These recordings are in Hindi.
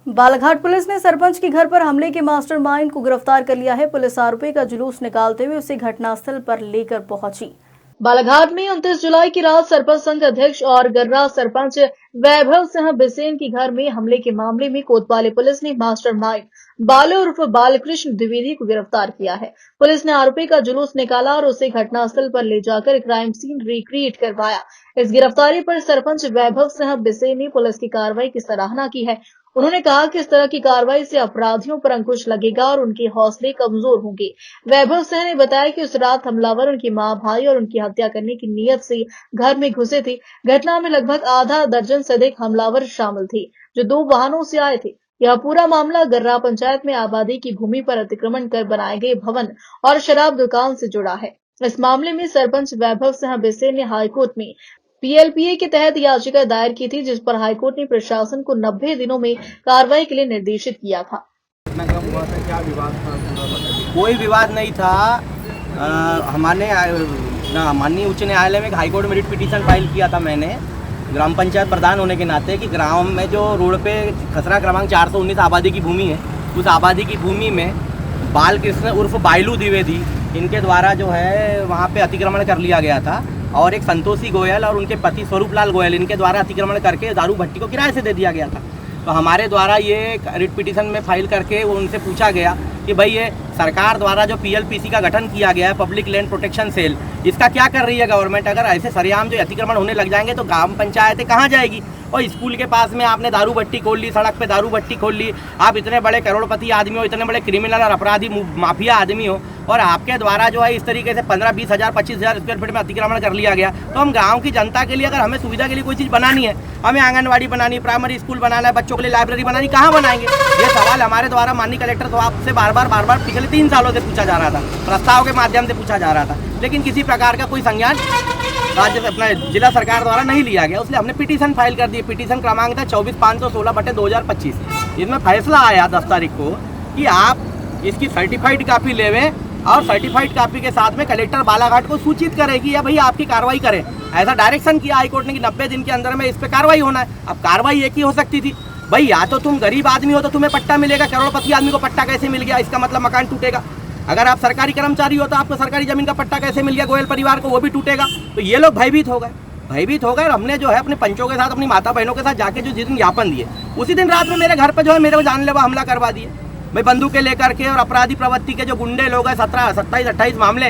बालाघाट पुलिस ने सरपंच के घर पर हमले के मास्टरमाइंड को गिरफ्तार कर लिया है। पुलिस आरोपी का जुलूस निकालते हुए उसे घटनास्थल पर लेकर पहुंची। बालाघाट में 29 जुलाई की रात सरपंच संघ अध्यक्ष और गर्रा सरपंच वैभव सिंह बिसेन के घर में हमले के मामले में कोतवाली पुलिस ने मास्टरमाइंड बालू उर्फ बालकृष्ण द्विवेदी को गिरफ्तार किया है। पुलिस ने आरोपी का जुलूस निकाला और उसे घटनास्थल पर ले जाकर क्राइम सीन रिक्रिएट करवाया। इस गिरफ्तारी पर सरपंच वैभव सिंह बिसेन ने पुलिस की कार्रवाई की सराहना की है। उन्होंने कहा कि इस तरह की कार्रवाई से अपराधियों पर अंकुश लगेगा और उनके हौसले कमजोर होंगे। वैभव सिंह ने बताया कि उस रात हमलावर उनकी मां, भाई और उनकी हत्या करने की नीयत से घर में घुसे थे। घटना में लगभग आधा दर्जन से अधिक हमलावर शामिल थे, जो 2 वाहनों से आए थे। यह पूरा मामला गर्रा पंचायत में आबादी की भूमि पर अतिक्रमण कर बनाए गए भवन और शराब दुकान से जुड़ा है। इस मामले में सरपंच वैभव सिंह बिसेन ने हाईकोर्ट में पीएलपीए के तहत याचिका दायर की थी, जिस पर हाईकोर्ट ने प्रशासन को 90 दिनों में कार्रवाई के लिए निर्देशित किया था। क्या विवाद था? कोई विवाद नहीं था। हमारे माननीय उच्च न्यायालय में हाईकोर्ट में रिट पिटीशन फाइल किया था मैंने, ग्राम पंचायत प्रधान होने के नाते, कि ग्राम में जो रोड पे खसरा क्रमांक 419 आबादी की भूमि है, उस आबादी की भूमि में बालकृष्ण उर्फ बायलू द्विवेदी इनके द्वारा जो है वहाँ पे अतिक्रमण कर लिया गया था और एक संतोषी गोयल और उनके पति स्वरूपलाल गोयल इनके द्वारा अतिक्रमण करके दारू भट्टी को किराए से दे दिया गया था। तो हमारे द्वारा ये रिट पिटीशन में फाइल करके वो उनसे पूछा गया कि भाई ये सरकार द्वारा जो पीएलपीसी का गठन किया गया है, पब्लिक लैंड प्रोटेक्शन सेल, इसका क्या कर रही है गवर्नमेंट? अगर ऐसे सरेआम जो अतिक्रमण होने लग जाएंगे तो ग्राम पंचायतें कहाँ जाएगी? और स्कूल के पास में आपने दारू भट्टी खोल ली, सड़क पे दारू भट्टी खोल ली। आप इतने बड़े करोड़पति आदमी हो, इतने बड़े क्रिमिनल और अपराधी माफिया आदमी हो, और आपके द्वारा जो है इस तरीके से 15-20 हज़ार 25 हज़ार स्क्वायर फीट में अतिक्रमण कर लिया गया। तो हम गाँव की जनता के लिए, अगर हमें सुविधा के लिए कोई चीज़ बनानी है, हमें आंगनबाड़ी बनानी, प्राइमरी स्कूल बनाना है, बच्चों के लिए लाइब्रेरी बनानी, कहाँ बनाएंगे? ये सवाल हमारे द्वारा माननीय कलेक्टर साहब से बार बार पिछले 3 सालों से पूछा जा रहा था, प्रस्ताव के माध्यम से पूछा जा रहा था, लेकिन किसी प्रकार का कोई संज्ञान राज्य अपना जिला सरकार द्वारा नहीं लिया गया। उसलिए हमने पिटीशन फाइल कर दी। पिटीशन क्रमांक था 24,516/2025। इसमें फैसला आया 10 तारीख को कि आप इसकी सर्टिफाइड कापी लेवें और सर्टिफाइड कापी के साथ में कलेक्टर बालाघाट को सूचित करेगी या भाई आपकी कार्रवाई करें। ऐसा डायरेक्शन किया हाईकोर्ट ने कि 90 दिन के अंदर में इस पर कार्रवाई होना है। अब कार्रवाई एक ही हो सकती थी, भाई या तो तुम गरीब आदमी हो तो तुम्हें पट्टा मिलेगा, करोड़पति आदमी को पट्टा कैसे मिल गया? इसका मतलब मकान टूटेगा। अगर आप सरकारी कर्मचारी हो तो आपको सरकारी जमीन का पट्टा कैसे मिल गया? गोयल परिवार को वो भी टूटेगा। तो ये लोग भयभीत हो गए और हमने जो है अपने पंचों के साथ, अपनी माता बहनों के साथ जाके जो जिस दिन ज्ञापन दिए, उसी दिन रात में मेरे घर पर जो है मेरे को जानलेवा हमला करवा दिए भाई, बंदूकें लेकर के। और अपराधी प्रवृत्ति के जो गुंडे लोग हैं, 17, 27, 28 मामले,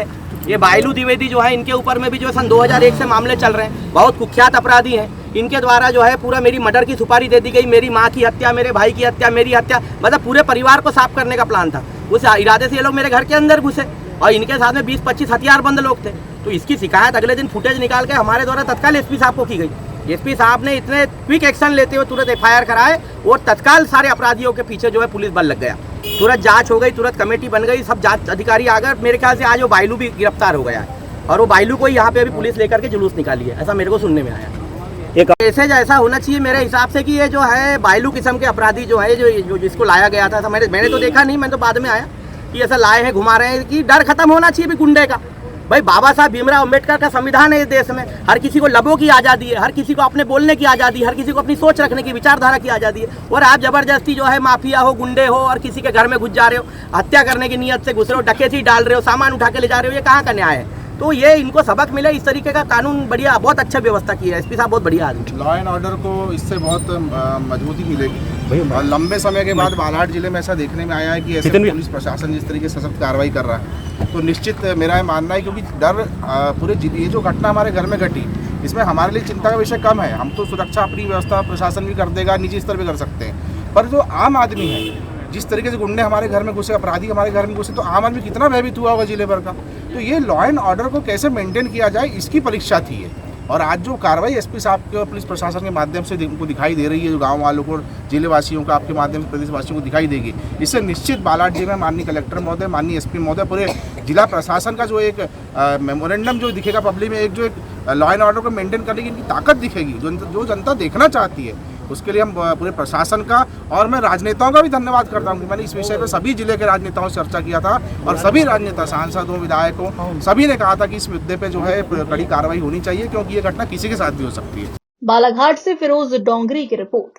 ये बायलू द्विवेदी जो है इनके ऊपर में भी जो सन 2001 से मामले चल रहे हैं। बहुत कुख्यात अपराधी हैं। इनके द्वारा जो है पूरा मेरी मर्डर की सुपारी दे दी गई, मेरी माँ की हत्या, मेरे भाई की हत्या, मेरी हत्या, मतलब पूरे परिवार को साफ करने का प्लान था। उस इरादे से ये लोग मेरे घर के अंदर घुसे और इनके साथ में 20-25 हथियारबंद लोग थे। तो इसकी शिकायत अगले दिन फुटेज निकाल के हमारे द्वारा तत्काल एसपी साहब को की गई। एसपी साहब ने इतने क्विक एक्शन लेते हुए तुरंत एफआईआर कराए और तत्काल सारे अपराधियों के पीछे जो है पुलिस बल लग गया। तुरंत जांच हो गई, तुरंत कमेटी बन गई, सब जांच अधिकारी आ गए। मेरे ख्याल से आज वो बायलू भी गिरफ्तार हो गया है और वो बायलू को यहाँ पे अभी पुलिस लेकर के जुलूस निकाली है, ऐसा मेरे को सुनने में आया। एक मैसेज ऐसा होना चाहिए मेरे हिसाब से कि ये जो है बायलू किस्म के अपराधी जो है, जो जिसको लाया गया था, मैंने तो देखा नहीं, मैं तो बाद में आया कि ऐसा लाए हैं, घुमा रहे हैं, कि डर खत्म होना चाहिए भी गुंडे का। भाई बाबा साहब भीमराव अम्बेडकर का संविधान है इस देश में, हर किसी को लबों की आज़ादी है, हर किसी को अपने बोलने की आज़ादी, हर किसी को अपनी सोच रखने की, विचारधारा की आज़ादी है। और आप जबरदस्ती जो है माफिया हो, गुंडे हो और किसी के घर में घुस जा रहे हो, हत्या करने की नीयत से घुस रहे हो, डकैती डाल रहे हो, सामान उठा के ले जा रहे हो, ये कहाँ का न्याय है? तो ये इनको सबक मिले, इस तरीके का कानून बढ़िया, बहुत अच्छा व्यवस्था की है एसपी साहब, बहुत बढ़िया आदमी। लॉ एंड ऑर्डर को इससे बहुत मजबूती मिलेगी और लंबे समय के बाद बालाघाट जिले में ऐसा देखने में आया है कि ऐसे पुलिस प्रशासन जिस तरीके से सख्त कार्रवाई कर रहा है, तो निश्चित मेरा मानना है, क्योंकि डर पूरे ये जो घटना हमारे घर में घटी, इसमें हमारे लिए चिंता का विषय कम है। हम तो सुरक्षा अपनी व्यवस्था प्रशासन भी कर देगा, निजी स्तर पर कर सकते हैं, पर जो आम आदमी है, जिस तरीके से गुंडे हमारे घर में घुसे, अपराधी हमारे घर में घुसे, तो आम आदमी कितना भयभीत हुआ होगा जिले भर का। तो ये लॉ एंड ऑर्डर को कैसे मेंटेन किया जाए, इसकी परीक्षा थी ये। और आज जो कार्रवाई एसपी साहब के पुलिस प्रशासन के माध्यम से उनको दिखाई दे रही है, जो गांव वालों को, जिले वासियों को, आपके माध्यम से प्रदेशवासियों को दिखाई देगी, इससे निश्चित बालाघाट जिले में माननीय कलेक्टर महोदय, माननीय एसपी महोदय, पूरे जिला प्रशासन का जो एक मेमोरेंडम जो दिखेगा पब्लिक में, एक जो एक लॉ एंड ऑर्डर को मेंटेन करने की इनकी ताकत दिखेगी, जो जनता देखना चाहती है। उसके लिए हम पूरे प्रशासन का और मैं राजनेताओं का भी धन्यवाद करता हूँ कि मैंने इस विषय पर सभी जिले के राजनेताओं से चर्चा किया था और सभी राजनेता, सांसदों, विधायकों, सभी ने कहा था कि इस मुद्दे पे जो है कड़ी कार्रवाई होनी चाहिए, क्योंकि ये घटना किसी के साथ भी हो सकती है। बालाघाट से फिरोज डोंगरी की रिपोर्ट।